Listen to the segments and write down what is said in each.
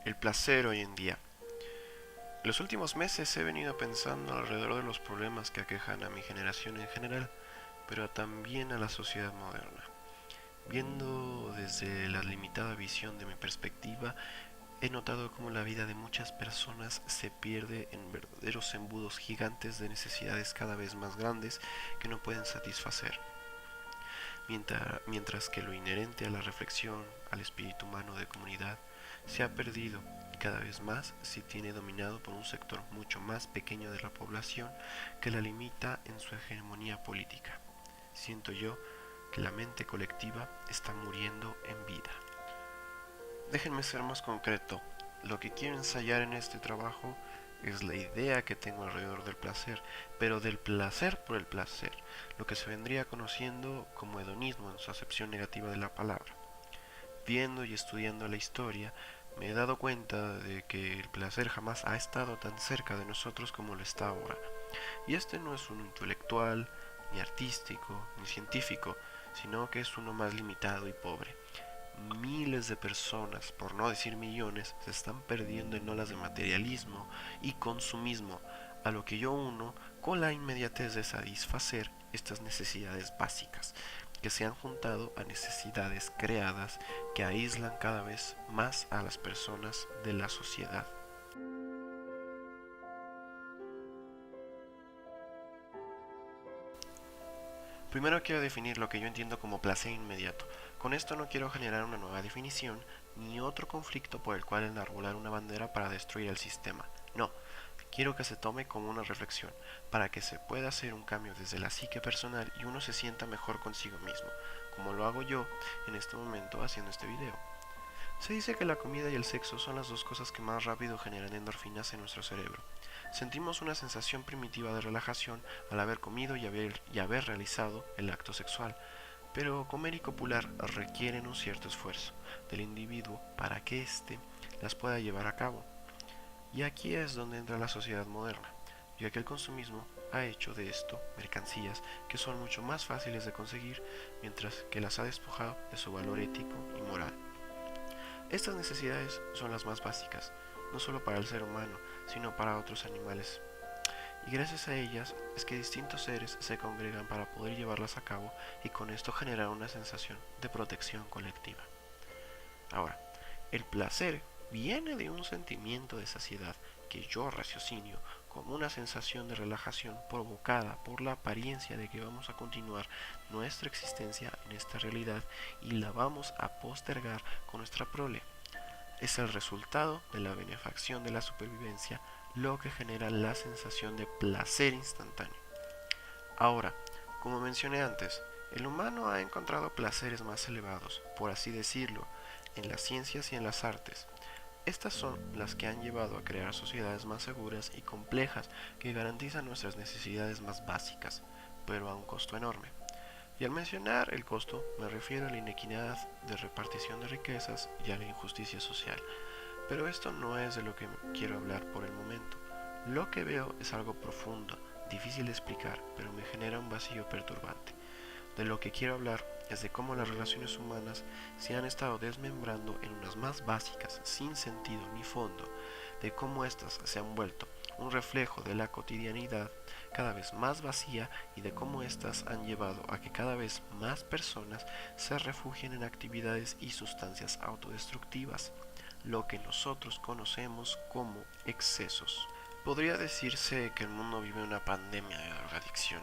El placer hoy en día. En los últimos meses he venido pensando alrededor de los problemas que aquejan a mi generación en general, pero también a la sociedad moderna. Viendo desde la limitada visión de mi perspectiva, he notado cómo la vida de muchas personas se pierde en verdaderos embudos gigantes de necesidades cada vez más grandes que no pueden satisfacer, mientras que lo inherente a la reflexión, al espíritu humano de comunidad, se ha perdido y cada vez más se tiene dominado por un sector mucho más pequeño de la población que la limita en su hegemonía política. Siento yo que la mente colectiva está muriendo en vida. Déjenme ser más concreto. Lo que quiero ensayar en este trabajo es la idea que tengo alrededor del placer, pero del placer por el placer, lo que se vendría conociendo como hedonismo en su acepción negativa de la palabra. Viendo y estudiando la historia, me he dado cuenta de que el placer jamás ha estado tan cerca de nosotros como lo está ahora. Y este no es uno intelectual, ni artístico, ni científico, sino que es uno más limitado y pobre. Miles de personas, por no decir millones, se están perdiendo en olas de materialismo y consumismo, a lo que yo uno con la inmediatez de satisfacer estas necesidades básicas, que se han juntado a necesidades creadas que aíslan cada vez más a las personas de la sociedad. Primero quiero definir lo que yo entiendo como placer inmediato. Con esto no quiero generar una nueva definición ni otro conflicto por el cual enarbolar una bandera para destruir el sistema. No, quiero que se tome como una reflexión, para que se pueda hacer un cambio desde la psique personal y uno se sienta mejor consigo mismo, como lo hago yo en este momento haciendo este video. Se dice que la comida y el sexo son las dos cosas que más rápido generan endorfinas en nuestro cerebro. Sentimos una sensación primitiva de relajación al haber comido y haber realizado el acto sexual, pero comer y copular requieren un cierto esfuerzo del individuo para que éste las pueda llevar a cabo. Y aquí es donde entra la sociedad moderna, ya que el consumismo ha hecho de esto mercancías que son mucho más fáciles de conseguir, mientras que las ha despojado de su valor ético y moral. Estas necesidades son las más básicas, no solo para el ser humano, sino para otros animales. Y gracias a ellas es que distintos seres se congregan para poder llevarlas a cabo y con esto generar una sensación de protección colectiva. Ahora, el placer viene de un sentimiento de saciedad que yo raciocinio como una sensación de relajación provocada por la apariencia de que vamos a continuar nuestra existencia en esta realidad y la vamos a postergar con nuestra prole. Es el resultado de la benefacción de la supervivencia lo que genera la sensación de placer instantáneo. Ahora, como mencioné antes, el humano ha encontrado placeres más elevados, por así decirlo, en las ciencias y en las artes. Estas son las que han llevado a crear sociedades más seguras y complejas que garantizan nuestras necesidades más básicas, pero a un costo enorme. Y al mencionar el costo me refiero a la inequidad de repartición de riquezas y a la injusticia social. Pero esto no es de lo que quiero hablar por el momento. Lo que veo es algo profundo, difícil de explicar, pero me genera un vacío perturbante. De lo que quiero hablar es de cómo las relaciones humanas se han estado desmembrando en unas más básicas, sin sentido ni fondo, de cómo éstas se han vuelto un reflejo de la cotidianidad cada vez más vacía y de cómo éstas han llevado a que cada vez más personas se refugien en actividades y sustancias autodestructivas, lo que nosotros conocemos como excesos. Podría decirse que el mundo vive una pandemia de drogadicción.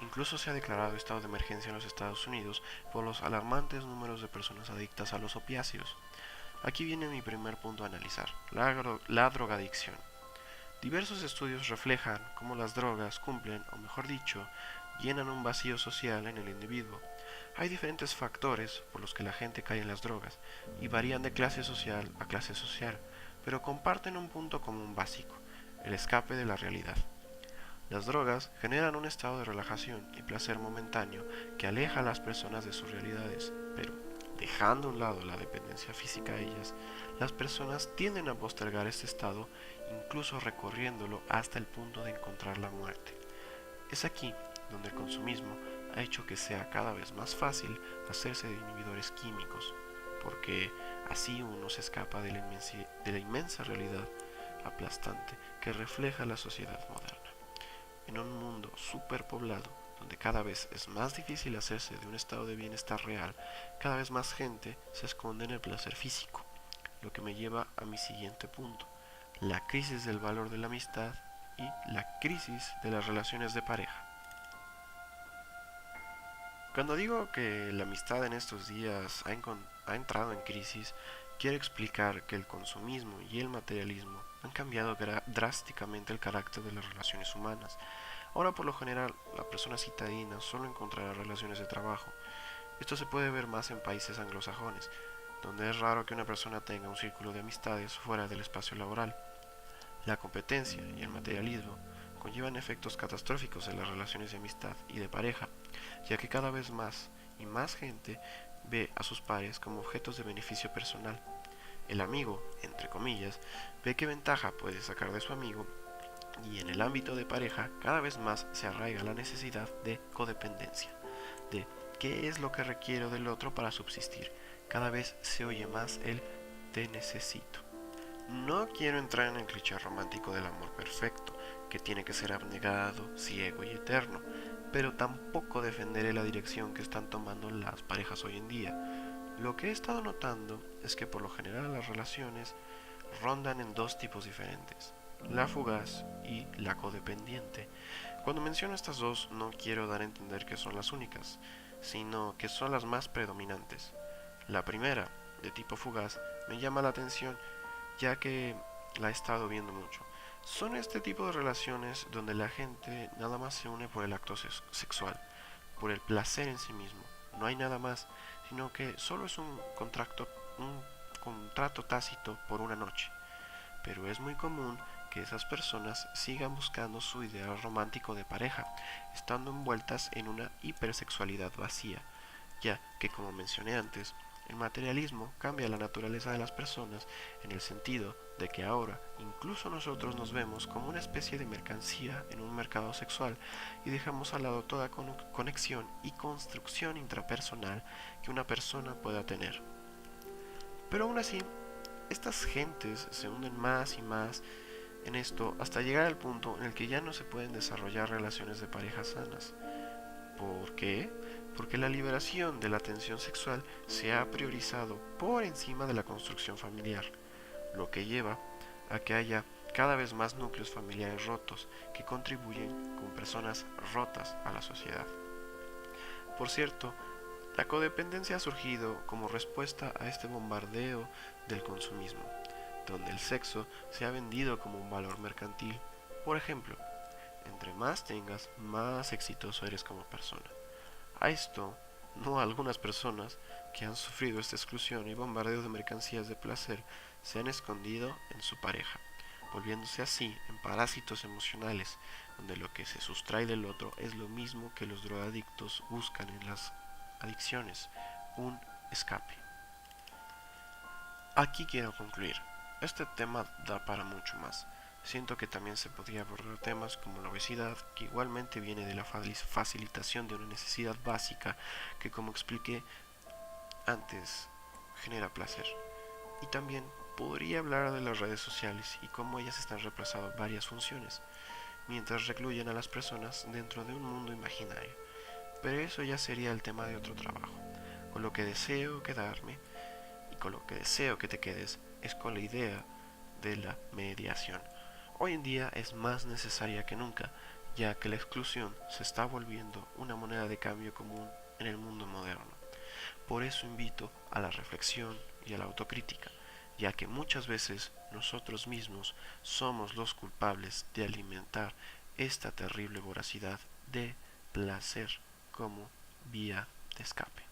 Incluso se ha declarado estado de emergencia en los Estados Unidos por los alarmantes números de personas adictas a los opiáceos. Aquí viene mi primer punto a analizar, la drogadicción. Diversos estudios reflejan cómo las drogas cumplen, o mejor dicho, llenan un vacío social en el individuo. Hay diferentes factores por los que la gente cae en las drogas, y varían de clase social a clase social, pero comparten un punto común básico, el escape de la realidad. Las drogas generan un estado de relajación y placer momentáneo que aleja a las personas de sus realidades, pero dejando a un lado la dependencia física a ellas, las personas tienden a postergar este estado, incluso recorriéndolo hasta el punto de encontrar la muerte. Es aquí donde el consumismo ha hecho que sea cada vez más fácil hacerse de inhibidores químicos. porque así uno se escapa de la inmensa realidad aplastante que refleja la sociedad moderna. En un mundo superpoblado, donde cada vez es más difícil hacerse de un estado de bienestar real, cada vez más gente se esconde en el placer físico, lo que me lleva a mi siguiente punto: la crisis del valor de la amistad y la crisis de las relaciones de pareja. Cuando digo que la amistad en estos días ha entrado en crisis, quiero explicar que el consumismo y el materialismo han cambiado drásticamente el carácter de las relaciones humanas. Ahora, por lo general, la persona citadina solo encontrará relaciones de trabajo. Esto se puede ver más en países anglosajones, donde es raro que una persona tenga un círculo de amistades fuera del espacio laboral. La competencia y el materialismo conllevan efectos catastróficos en las relaciones de amistad y de pareja, ya que cada vez más y más gente ve a sus pares como objetos de beneficio personal. El amigo, entre comillas, ve qué ventaja puede sacar de su amigo, y en el ámbito de pareja cada vez más se arraiga la necesidad de codependencia, de qué es lo que requiero del otro para subsistir. Cada vez se oye más el te necesito. No quiero entrar en el cliché romántico del amor perfecto, que tiene que ser abnegado, ciego y eterno, pero tampoco defenderé la dirección que están tomando las parejas hoy en día. Lo que he estado notando es que por lo general las relaciones rondan en dos tipos diferentes: la fugaz y la codependiente. Cuando menciono estas dos, no quiero dar a entender que son las únicas, sino que son las más predominantes. La primera, de tipo fugaz, me llama la atención, ya que la he estado viendo mucho. Son este tipo de relaciones donde la gente nada más se une por el acto sexual, por el placer en sí mismo. No hay nada más, sino que solo es un contrato tácito por una noche. Pero es muy común que esas personas sigan buscando su ideal romántico de pareja, estando envueltas en una hipersexualidad vacía, ya que, como mencioné antes, el materialismo cambia la naturaleza de las personas, en el sentido de que ahora incluso nosotros nos vemos como una especie de mercancía en un mercado sexual, y dejamos al lado toda conexión y construcción intrapersonal que una persona pueda tener. Pero aún así, estas gentes se hunden más y más en esto hasta llegar al punto en el que ya no se pueden desarrollar relaciones de pareja sanas. ¿Por qué? Porque la liberación de la tensión sexual se ha priorizado por encima de la construcción familiar, lo que lleva a que haya cada vez más núcleos familiares rotos que contribuyen con personas rotas a la sociedad. Por cierto, la codependencia ha surgido como respuesta a este bombardeo del consumismo, donde el sexo se ha vendido como un valor mercantil. Por ejemplo, entre más tengas, más exitoso eres como persona. A esto, no a algunas personas que han sufrido esta exclusión y bombardeo de mercancías de placer se han escondido en su pareja, volviéndose así en parásitos emocionales, donde lo que se sustrae del otro es lo mismo que los drogadictos buscan en las adicciones: un escape. Aquí quiero concluir. Este tema da para mucho más. Siento que también se podría abordar temas como la obesidad, que igualmente viene de la facilitación de una necesidad básica que, como expliqué antes, genera placer. Y también podría hablar de las redes sociales y cómo ellas están reemplazando varias funciones, mientras recluyen a las personas dentro de un mundo imaginario. Pero eso ya sería el tema de otro trabajo. Con lo que deseo quedarme y con lo que deseo que te quedes es con la idea de la mediación. Hoy en día es más necesaria que nunca, ya que la exclusión se está volviendo una moneda de cambio común en el mundo moderno. Por eso invito a la reflexión y a la autocrítica, ya que muchas veces nosotros mismos somos los culpables de alimentar esta terrible voracidad de placer como vía de escape.